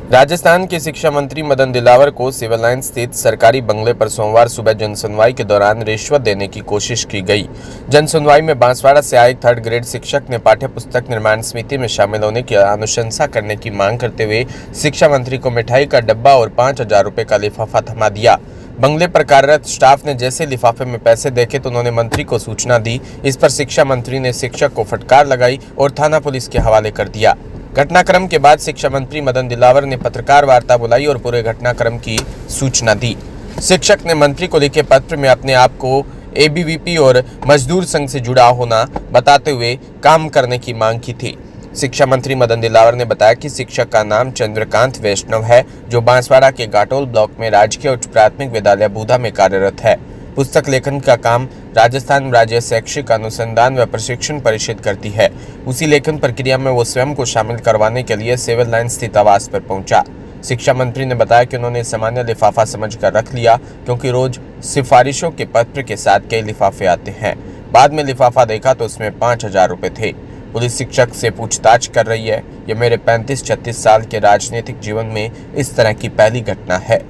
राजस्थान के शिक्षा मंत्री मदन दिलावर को सिविल लाइन स्थित सरकारी बंगले पर सोमवार सुबह जनसुनवाई के दौरान रिश्वत देने की कोशिश की गई। जनसुनवाई में बांसवाड़ा से आए 3rd ग्रेड शिक्षक ने पाठ्य पुस्तक निर्माण समिति में शामिल होने की अनुशंसा करने की मांग करते हुए शिक्षा मंत्री को मिठाई का डब्बा और 5,000 रुपए का लिफाफा थमा दिया। बंगले पर कार्यरत स्टाफ ने जैसे लिफाफे में पैसे देखे तो उन्होंने मंत्री को सूचना दी। इस पर शिक्षा मंत्री ने शिक्षक को फटकार लगाई और थाना पुलिस के हवाले कर दिया। घटनाक्रम के बाद शिक्षा मंत्री मदन दिलावर ने पत्रकार वार्ता बुलाई और पूरे घटनाक्रम की सूचना दी। शिक्षक ने मंत्री को लिखे पत्र में अपने आप को एबीवीपी और मजदूर संघ से जुड़ा होना बताते हुए काम करने की मांग की थी। शिक्षा मंत्री मदन दिलावर ने बताया कि शिक्षक का नाम चंद्रकांत वैष्णव है, जो बांसवाड़ा के गाटोल ब्लॉक में राजकीय उच्च प्राथमिक विद्यालय बूधा में कार्यरत है। पुस्तक लेखन का काम राजस्थान राज्य शैक्षिक अनुसंधान व प्रशिक्षण परिषद करती है। उसी लेखन प्रक्रिया में वो स्वयं को शामिल करवाने के लिए सिविल लाइन स्थित आवास पर पहुंचा। शिक्षा मंत्री ने बताया कि उन्होंने सामान्य लिफाफा समझकर रख लिया, क्योंकि रोज सिफारिशों के पत्र के साथ कई लिफाफे आते हैं। बाद में लिफाफा देखा तो उसमें 5,000 रुपए थे। पुलिस शिक्षक से पूछताछ कर रही है। यह मेरे 35-36 साल के राजनीतिक जीवन में इस तरह की पहली घटना है।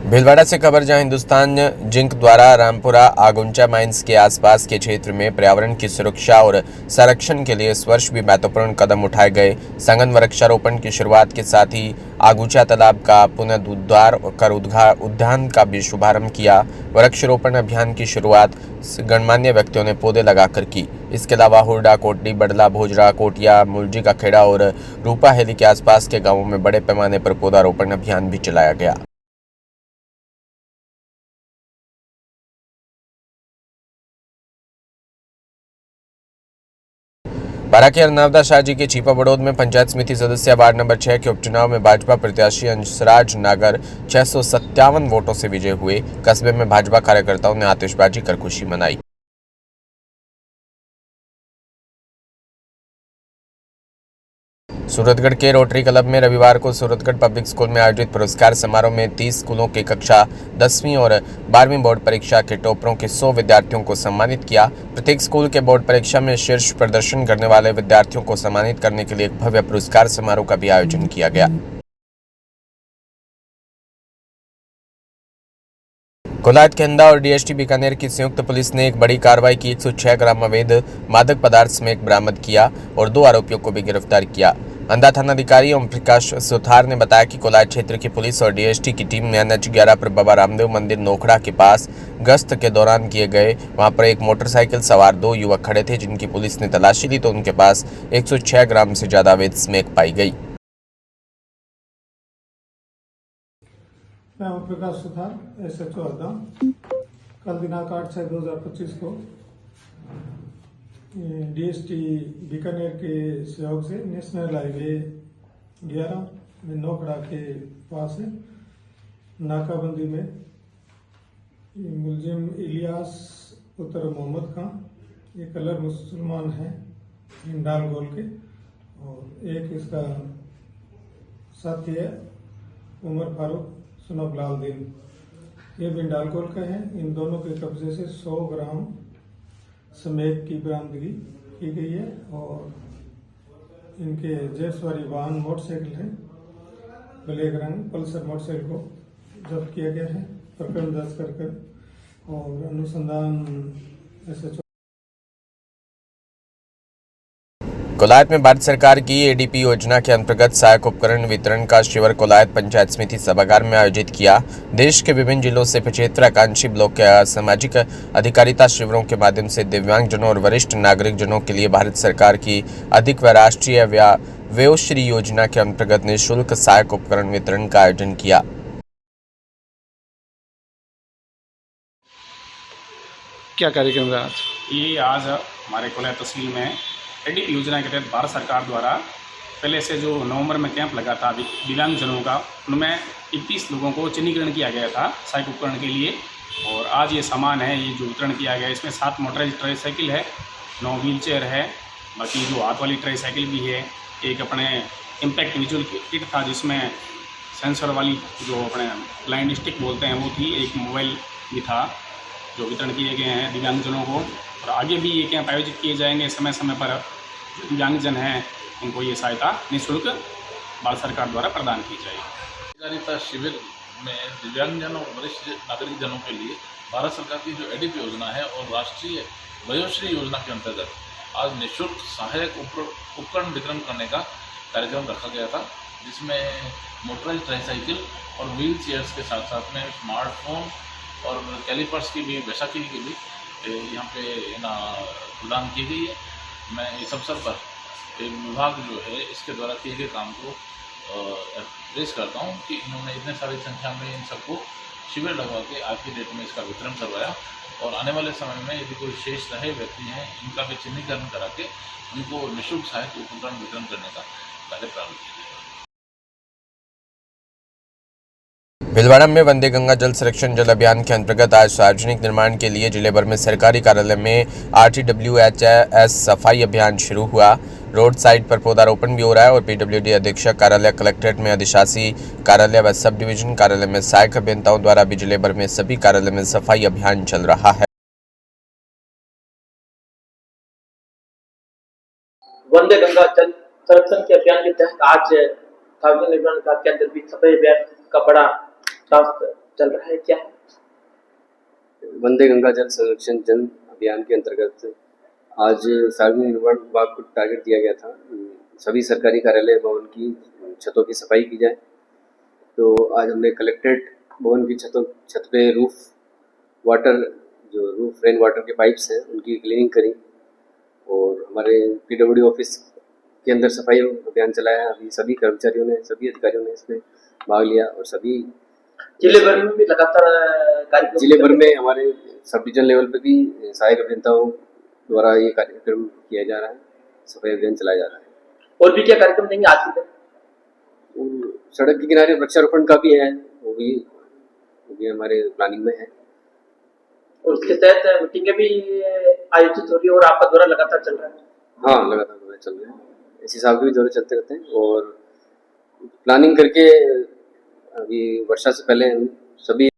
भीलवाड़ा से खबर, जहां हिंदुस्तान जिंक द्वारा रामपुरा आगुंचा माइंस के आसपास के क्षेत्र में पर्यावरण की सुरक्षा और संरक्षण के लिए इस वर्ष भी महत्वपूर्ण कदम उठाए गए। संघन वृक्षारोपण की शुरुआत के साथ ही आगुचा तालाब का पुनरुद्धार कर उद्यान का भी शुभारंभ किया। वृक्षारोपण अभियान की शुरुआत गणमान्य व्यक्तियों ने पौधे लगाकर की। इसके अलावा हुरडा, कोटली, बडला, भोजरा, कोटिया, मुलजी का खेड़ा और रूपाहेली के आसपास के गाँवों में बड़े पैमाने पर पौधारोपण अभियान भी चलाया गया। बारां के अरनावदा शाहजी के छिपा बड़ौद में पंचायत समिति सदस्य वार्ड नंबर 6 के उपचुनाव में भाजपा प्रत्याशी अंशराज नागर 657 वोटों से विजय हुए। कस्बे में भाजपा कार्यकर्ताओं ने आतिशबाजी कर खुशी मनाई। सूरतगढ़ के रोटरी क्लब में रविवार को सूरतगढ़ पब्लिक स्कूल में आयोजित पुरस्कार समारोह में 30 स्कूलों के कक्षा 10वीं और 12वीं बोर्ड परीक्षा के टॉपरों के 100 विद्यार्थियों को सम्मानित किया। प्रत्येक स्कूल के बोर्ड परीक्षा में शीर्ष प्रदर्शन करने वाले विद्यार्थियों को सम्मानित करने के लिए एक भव्य पुरस्कार समारोह का भी आयोजन किया गया। कोलायत केंदा और डीएसटी बीकानेर की संयुक्त पुलिस ने एक बड़ी कार्रवाई की। 106 ग्राम अवैध मादक पदार्थ स्मैक बरामद किया और 2 आरोपियों को भी गिरफ्तार किया। अंधा थानाधिकारी ओम प्रकाश सुथार ने बताया कि कोलायत क्षेत्र की पुलिस और डीएसटी की टीम ने NH 11 पर बाबा रामदेव मंदिर नोखड़ा के पास गश्त के दौरान किए गए। वहां पर एक मोटरसाइकिल सवार 2 युवक खड़े थे, जिनकी पुलिस ने तलाशी ली तो उनके पास 106 ग्राम से ज्यादा अवैध स्मैक पाई गई। मैं ओम प्रकाश सुथार, SHO हरदा। कल दिनांक 8/6/2025 को डीएसटी बीकानेर के सहयोग से नेशनल हाईवे 11 में नोखड़ा के पास नाकाबंदी में मुलजिम इलियास पुत्र मोहम्मद खान, ये कलर मुसलमान है, डाल गोल के, और एक इसका साथी है उमर फारूक सुनब लाल दिन, ये भी डालकोल का है। इन दोनों के कब्जे से 100 ग्राम स्मैक की बरामदगी की गई है और इनके जयसवारी वाहन मोटरसाइकिल है, ब्लैक रंग पल्सर मोटरसाइकिल को जब्त किया गया है। प्रकरण दर्ज कर और अनुसंधान SHO। कोलायत में भारत सरकार की ADP योजना के अंतर्गत सहायक उपकरण वितरण का शिविर कोलायत पंचायत समिति सभागार में आयोजित किया। देश के विभिन्न जिलों से 75 आकांक्षी ब्लॉक के सामाजिक अधिकारिता शिविरों के माध्यम से दिव्यांगजनों और वरिष्ठ नागरिक जनों के लिए भारत सरकार की अधिक व राष्ट्रीय वयोश्री योजना के अंतर्गत निःशुल्क सहायक उपकरण वितरण का आयोजन किया। क्या कार्यक्रम रहा आज? ये आज हमारे कोलायत तहसील में ADP योजना के तहत भारत सरकार द्वारा पहले से जो नवंबर में कैंप लगा था दिव्यांगजनों का, उनमें 21 लोगों को चिन्हीकरण किया गया था सहायक उपकरण के लिए। और आज ये सामान है, ये जो वितरण किया गया, इसमें 7 मोटराइज ट्राईसाइकिल है, 9 व्हील चेयर है, बाकी जो हाथ वाली ट्राईसाइकिल भी है, एक अपने इम्पैक्ट विजुअल किट था जिसमें सेंसर वाली जो अपने ब्लाइंड स्टिक बोलते हैं वो थी, एक मोबाइल भी था, जो वितरण किए गए हैं दिव्यांगजनों को। और आगे भी ये कैंप आयोजित किए जाएंगे समय समय पर जो दिव्यांगजन हैं इनको ये सहायता निःशुल्क भारत सरकार द्वारा प्रदान की जाए। सहकारिता शिविर में दिव्यांगजन और वरिष्ठ नागरिक जनों के लिए भारत सरकार की जो एडिप योजना है और राष्ट्रीय वयोश्री योजना के अंतर्गत आज निःशुल्क सहायक उपकरण वितरण करने का कार्यक्रम रखा गया था, जिसमें मोटराइज ट्राईसाइकिल और व्हील चेयर्स के साथ साथ में स्मार्टफोन और कैलिपर्स की भी बैसाखी की भी यहाँ पे ना प्रदान की गई है। मैं इस अवसर पर विभाग जो है इसके द्वारा किए गए काम को प्रेस करता हूँ कि इन्होंने इतने सारी संख्या में इन सबको शिविर लगवा के आज की डेट में इसका वितरण करवाया और आने वाले समय में यदि कोई शेष रहे व्यक्ति हैं इनका भी चिन्हीकरण करा के उनको निःशुल्क सहायक उपकरण वितरण करने का कार्य प्रारंभ किया गया। भीलवाड़ा में वंदे गंगा जल संरक्षण जल अभियान के अंतर्गत आज सार्वजनिक निर्माण के लिए जिले भर में सरकारी कार्यालय में RTWHS सफाई अभियान शुरू हुआ। रोड साइड पर पौधारोपण भी हो रहा है और PWD अधीक्षक कार्यालय, कलेक्ट्रेट में अधिशासी कार्यालय व सब डिवीजन कार्यालय में सहायक अभियंताओं द्वारा भी जिले भर में सभी कार्यालय में सफाई अभियान चल रहा है। वंदे गंगा जल संरक्षण के अभियान के तहत आज सार्वजनिक निर्माण विभाग के अंदर भी सफाई अभियान का बड़ा रास्ता चल रहा है। क्या है वंदे गंगा जल संरक्षण जन अभियान के अंतर्गत आज सार्वजनिक निर्माण विभाग को टारगेट दिया गया था सभी सरकारी कार्यालय भवन की छतों की सफाई की जाए। तो आज हमने कलेक्ट्रेट भवन की छत पे रूफ रेन वाटर के पाइप्स हैं उनकी क्लीनिंग करी और हमारे PWD ऑफिस के अंदर सफाई अभियान चलाया। अभी सभी कर्मचारियों ने, सभी अधिकारियों ने इसमें भाग लिया और सभी जिले भर में भी लगातार कार्यक्रम, जिले भर में हमारे सब डिवीजन लेवल पे भी सहायक अभियंताओं द्वारा ये कार्यक्रम किया जा रहा है, सफाई अभियान चलाया जा रहा है। और भी क्या कार्यक्रम देंगे आज के दिन? सड़क के किनारे वृक्षारोपण का भी है, वो भी हमारे प्लानिंग में है और उसके तहत मीटिंगें भी आयोजित हो रही है और आपका दौरा लगातार चल रहा है? हाँ, लगातार दौरे चल रहे हैं। इस हिसाब के भी दौरे चलते रहते हैं और प्लानिंग करके अभी वर्षा से पहले हम सभी।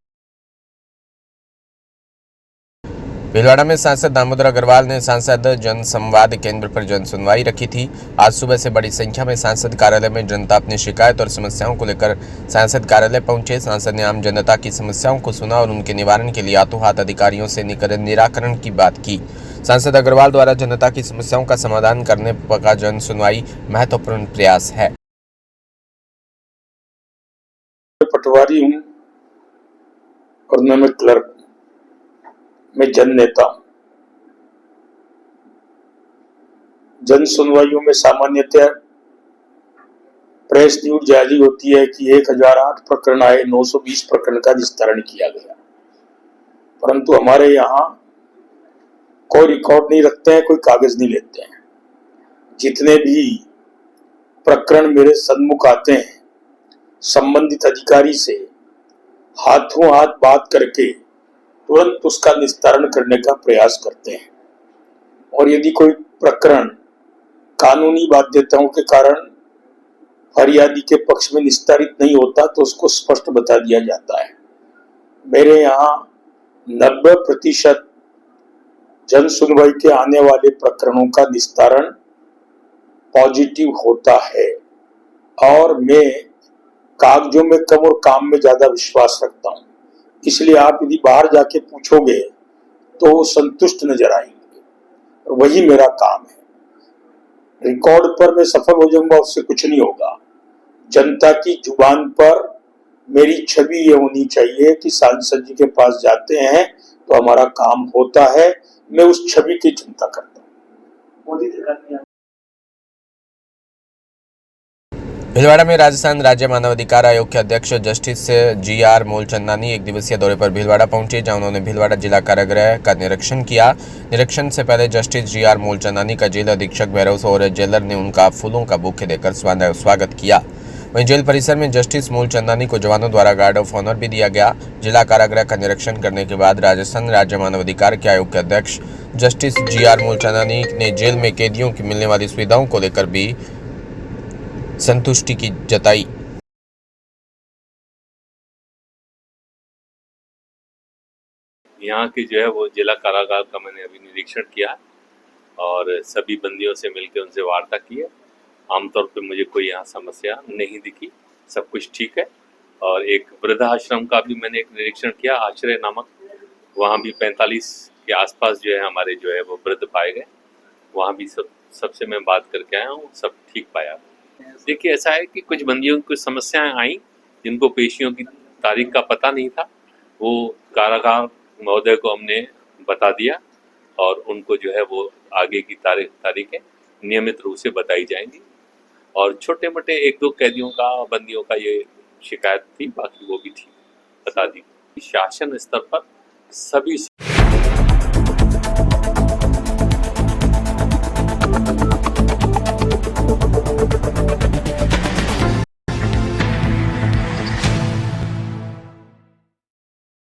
भीलवाड़ा में सांसद दामोदर अग्रवाल ने सांसद जन संवाद केंद्र पर जन सुनवाई रखी थी। आज सुबह से बड़ी संख्या में सांसद कार्यालय में जनता अपनी शिकायत और समस्याओं को लेकर सांसद कार्यालय पहुंचे। सांसद ने आम जनता की समस्याओं को सुना और उनके निवारण के लिए हाथों हाथ अधिकारियों से निराकरण की बात की। सांसद अग्रवाल द्वारा जनता की समस्याओं का समाधान करने का जन सुनवाई महत्वपूर्ण प्रयास है। पटवारी हूँ और न मैं क्लर्क, मैं जन नेता हूं। जन सुनवाइयों में सामान्यतः प्रेस न्यूज जारी होती है कि 1008 प्रकरण आए, 920 प्रकरण का निस्तारण किया गया, परंतु हमारे यहाँ कोई रिकॉर्ड नहीं रखते हैं, कोई कागज नहीं लेते हैं। जितने भी प्रकरण मेरे सन्मुख आते हैं संबंधित अधिकारी से हाथों हाथ बात करके तुरंत उसका निस्तारण करने का प्रयास करते हैं और यदि कोई प्रकरण कानूनी बाध्यताओं के कारण फरियादी के पक्ष में निस्तारित नहीं होता तो उसको स्पष्ट बता दिया जाता है। मेरे यहाँ 90% जन सुनवाई के आने वाले प्रकरणों का निस्तारण पॉजिटिव होता है और मैं कागजों में कम और काम में ज्यादा विश्वास रखता हूँ। इसलिए आप यदि बाहर जाके पूछोगे तो वो संतुष्ट नजर आएंगे और वही मेरा काम है। रिकॉर्ड पर मैं सफल हो जाऊंगा उससे कुछ नहीं होगा। जनता की जुबान पर मेरी छवि ये होनी चाहिए कि सांसद जी के पास जाते हैं तो हमारा काम होता है। मैं उस छवि की चिंता करता हूँ। मोदी सरकार ने भीलवाड़ा में राजस्थान राज्य मानवाधिकार आयोग के अध्यक्ष जस्टिस GR मूलचंदानी एक दिवसीय दौरे पर भीलवाड़ा पहुंचे, जहां उन्होंने भीलवाड़ा जिला कारागृह का निरीक्षण किया। निरीक्षण से पहले जस्टिस GR मूलचंदानी का जेल अधीक्षक भैरव और जेलर ने उनका फूलों का बुके देकर स्वागत किया। वहीं जेल परिसर में जस्टिस मूलचंदानी को जवानों द्वारा गार्ड ऑफ ऑनर भी दिया गया। जिला कारागृह का निरीक्षण करने के बाद राजस्थान राज्य मानवाधिकार के आयोग के अध्यक्ष जस्टिस GR मूलचंदानी ने जेल में कैदियों की मिलने वाली सुविधाओं को लेकर भी संतुष्टि की जताई। यहाँ की जो है वो जिला कारागार का मैंने अभी निरीक्षण किया और सभी बंदियों से मिलकर उनसे वार्ता की है। आमतौर पे मुझे कोई यहाँ समस्या नहीं दिखी, सब कुछ ठीक है। और एक वृद्धाश्रम का भी मैंने एक निरीक्षण किया, आश्रय नामक, वहाँ भी 45 के आसपास जो है हमारे जो है वो वृद्ध पाए गए। वहाँ भी सबसे मैं बात करके आया हूँ, सब ठीक पाया। देखिए ऐसा है कि कुछ बंदियों की कुछ समस्याएं आई जिनको पेशियों की तारीख का पता नहीं था, वो कारागार महोदय को हमने बता दिया और उनको जो है वो आगे की तारीखें नियमित रूप से बताई जाएंगी। और छोटे मोटे 1-2 कैदियों का बंदियों का ये शिकायत थी, बाकी वो भी ठीक बता दी। शासन स्तर पर सभी